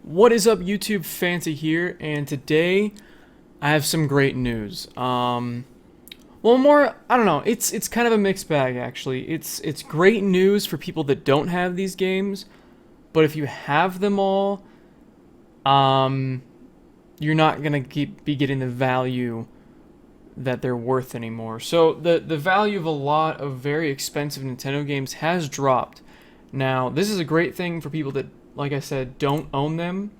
What is up, YouTube? Fancy here, and today I have some great news. I don't know. It's kind of a mixed bag actually. It's great news for people that don't have these games, but if you have them all, um, you're not gonna be getting the value that they're worth anymore. So the value of a lot of very expensive Nintendo games has dropped. Now, this is a great thing for people that, like I said, don't own them.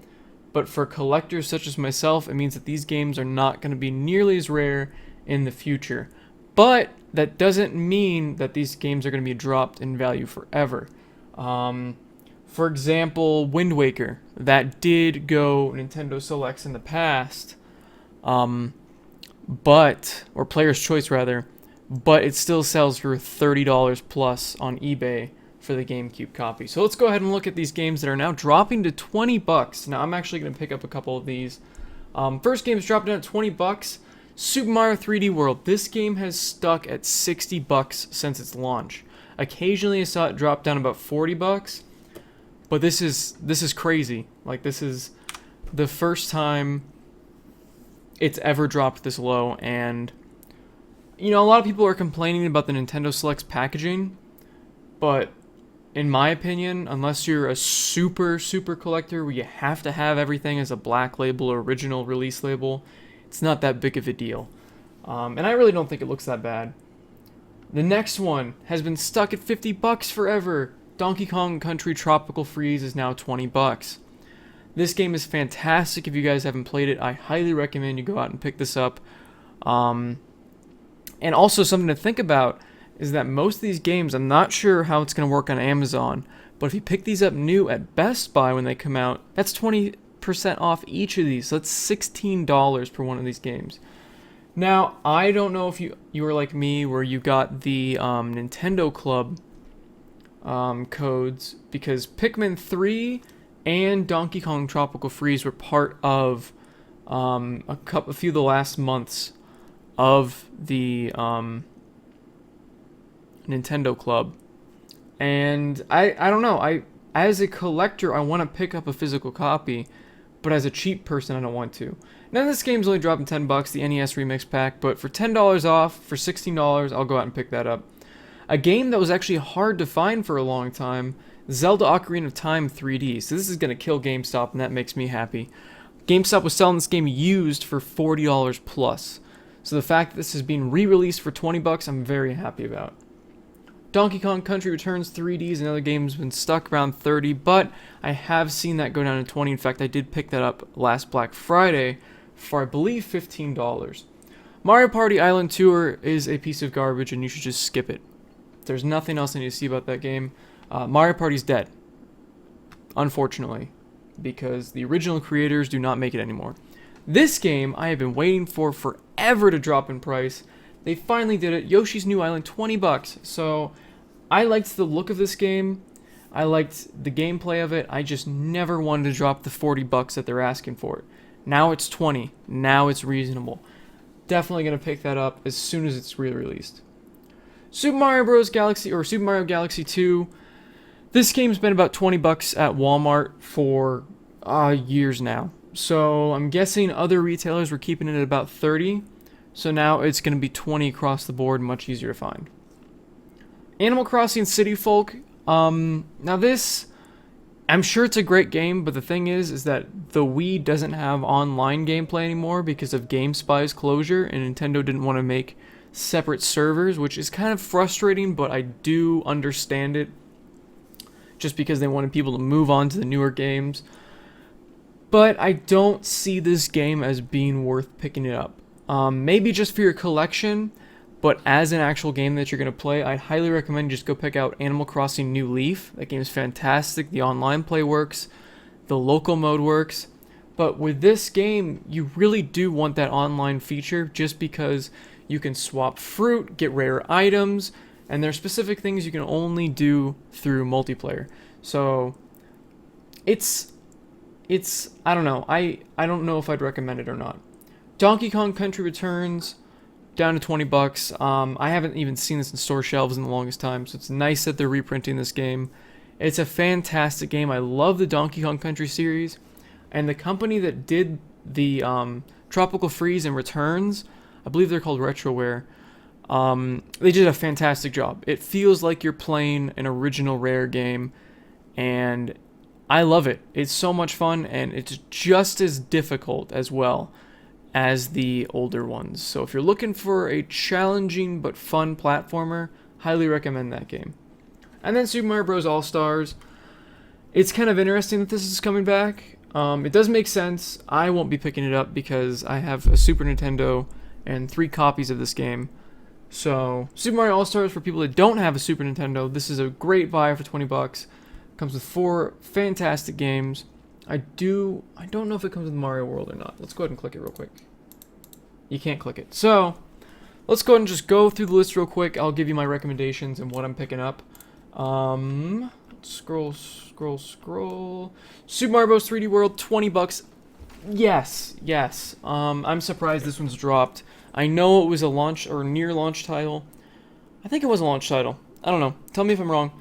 But for collectors such as myself, it means that these games are not going to be nearly as rare in the future. But that doesn't mean that these games are going to be dropped in value forever. For example, Wind Waker. That did go Nintendo Selects in the past. Or Player's Choice rather. But it still sells for $30 plus on eBay for the GameCube copy. So let's go ahead and look at these games that are now dropping to 20 bucks. Now I'm actually going to pick up a couple of these. First game is dropping down at 20 bucks. Super Mario 3D World. This game has stuck at 60 bucks since its launch. Occasionally I saw it drop down about 40 bucks, but this is crazy. Like, this is the first time it's ever dropped this low, and you know, a lot of people are complaining about the Nintendo Selects packaging, but in my opinion, unless you're a super collector where you have to have everything as a black label or original release label, it's not that big of a deal. And I really don't think it looks that bad. The next one has been stuck at 50 bucks forever. Donkey Kong Country Tropical Freeze is now 20 bucks. This game is fantastic. If you guys haven't played it, I highly recommend you go out and pick this up. And also something to think about is that most of these games, I'm not sure how it's going to work on Amazon, but if you pick these up new at Best Buy when they come out, that's 20% off each of these. So that's $16 per one of these games. Now, I don't know if you were like me where you got the Nintendo Club codes, because Pikmin 3 and Donkey Kong Tropical Freeze were part of a few of the last months of the Nintendo Club. And I don't know, as a collector I want to pick up a physical copy, but as a cheap person I don't want to. Now this game's only dropping 10 bucks, the NES Remix Pack, but for $10 off, for $16, I'll go out and pick that up. A game that was actually hard to find for a long time, Zelda Ocarina of Time 3D. So this is going to kill GameStop, and that makes me happy. GameStop was selling this game used for $40 plus. So the fact that this is being re-released for 20 bucks, I'm very happy about. Donkey Kong Country Returns 3D is another game that's been stuck around 30, but I have seen that go down to 20. In fact, I did pick that up last Black Friday for, I believe, $15. Mario Party Island Tour is a piece of garbage, and you should just skip it. There's nothing else I need to see about that game. Mario Party's dead, unfortunately, because the original creators do not make it anymore. This game I have been waiting for forever to drop in price. They finally did it. Yoshi's New Island, 20 bucks. So I liked the look of this game. I liked the gameplay of it. I just never wanted to drop the 40 bucks that they're asking for it. Now it's 20. Now it's reasonable. Definitely going to pick that up as soon as it's re-released. Super Mario Bros. Galaxy, or Super Mario Galaxy 2. This game's been about 20 bucks at Walmart for years now. So I'm guessing other retailers were keeping it at about 30. So now it's going to be 20 across the board, much easier to find. Animal Crossing City Folk. Now this, I'm sure it's a great game, but the thing is that the Wii doesn't have online gameplay anymore because of GameSpy's closure, and Nintendo didn't want to make separate servers, which is kind of frustrating, but I do understand it, just because they wanted people to move on to the newer games. But I don't see this game as being worth picking it up. Maybe just for your collection, but as an actual game that you're going to play, I highly recommend you just go pick out Animal Crossing New Leaf. That game is fantastic. The online play works. The local mode works. But with this game, you really do want that online feature, just because you can swap fruit, get rare items, and there are specific things you can only do through multiplayer. So it's I don't know. I don't know if I'd recommend it or not. Donkey Kong Country Returns, down to 20 bucks. I haven't even seen this in store shelves in the longest time, so it's nice that they're reprinting this game. It's a fantastic game. I love the Donkey Kong Country series. And the company that did the Tropical Freeze and Returns, I believe they're called Retroware, they did a fantastic job. It feels like you're playing an original Rare game, and I love it. It's so much fun, and it's just as difficult as well as the older ones. So if you're looking for a challenging but fun platformer, highly recommend that game. And then Super Mario Bros. All-Stars. It's kind of interesting that this is coming back. It does make sense. I won't be picking it up because I have a Super Nintendo and 3 copies of this game. So Super Mario All-Stars, for people that don't have a Super Nintendo, this is a great buy for 20 bucks. Comes with 4 fantastic games. I don't know if it comes with Mario World or not. Let's go ahead and click it real quick. You can't click it. So, let's go ahead and just go through the list real quick. I'll give you my recommendations and what I'm picking up. Scroll. Super Mario Bros. 3D World, 20 bucks. Yes. I'm surprised this one's dropped. I know it was a launch or near launch title. I think it was a launch title. I don't know. Tell me if I'm wrong.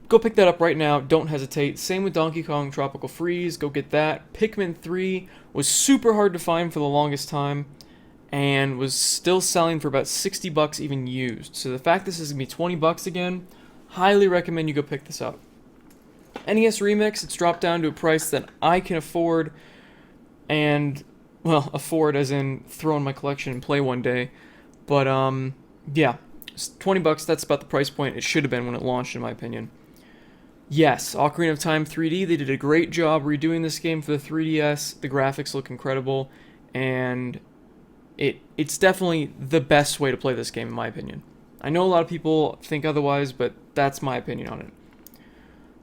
Go pick that up right now. Don't hesitate. Same with Donkey Kong Tropical Freeze. Go get that. Pikmin 3 was super hard to find for the longest time and was still selling for about 60 bucks even used. So the fact this is going to be 20 bucks again, highly recommend you go pick this up. NES Remix, it's dropped down to a price that I can afford, and, well, afford as in throw in my collection and play one day. But, yeah, it's 20 bucks, that's about the price point it should have been when it launched, in my opinion. Yes, Ocarina of Time 3D, they did a great job redoing this game for the 3DS. The graphics look incredible, and it's definitely the best way to play this game, in my opinion. I know a lot of people think otherwise, but that's my opinion on it.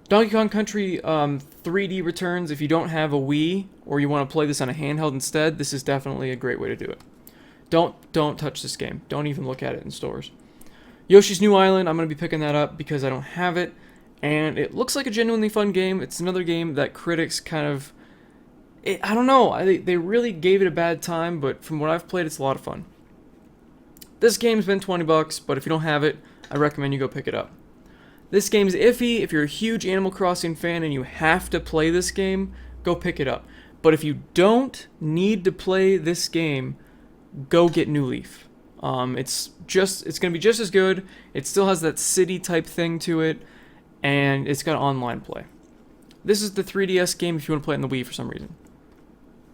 Donkey Kong Country 3D Returns, if you don't have a Wii, or you want to play this on a handheld instead, this is definitely a great way to do it. Don't touch this game. Don't even look at it in stores. Yoshi's New Island, I'm going to be picking that up because I don't have it. And it looks like a genuinely fun game. It's another game that critics kind of... I don't know. They really gave it a bad time, but from what I've played, it's a lot of fun. This game's been 20 bucks, but if you don't have it, I recommend you go pick it up. This game's iffy. If you're a huge Animal Crossing fan and you have to play this game, go pick it up. But if you don't need to play this game, go get New Leaf. It's going to be just as good. It still has that city-type thing to it. And it's got online play. This is the 3DS game if you want to play it on the Wii for some reason.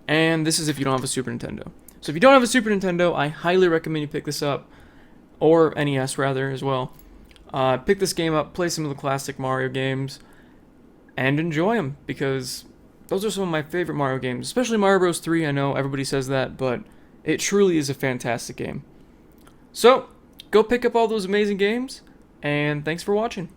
And this is if you don't have a Super Nintendo. So if you don't have a Super Nintendo, I highly recommend you pick this up. Or NES, rather, as well. Pick this game up, play some of the classic Mario games, and enjoy them. Because those are some of my favorite Mario games. Especially Mario Bros. 3, I know everybody says that, but it truly is a fantastic game. So, go pick up all those amazing games, and thanks for watching.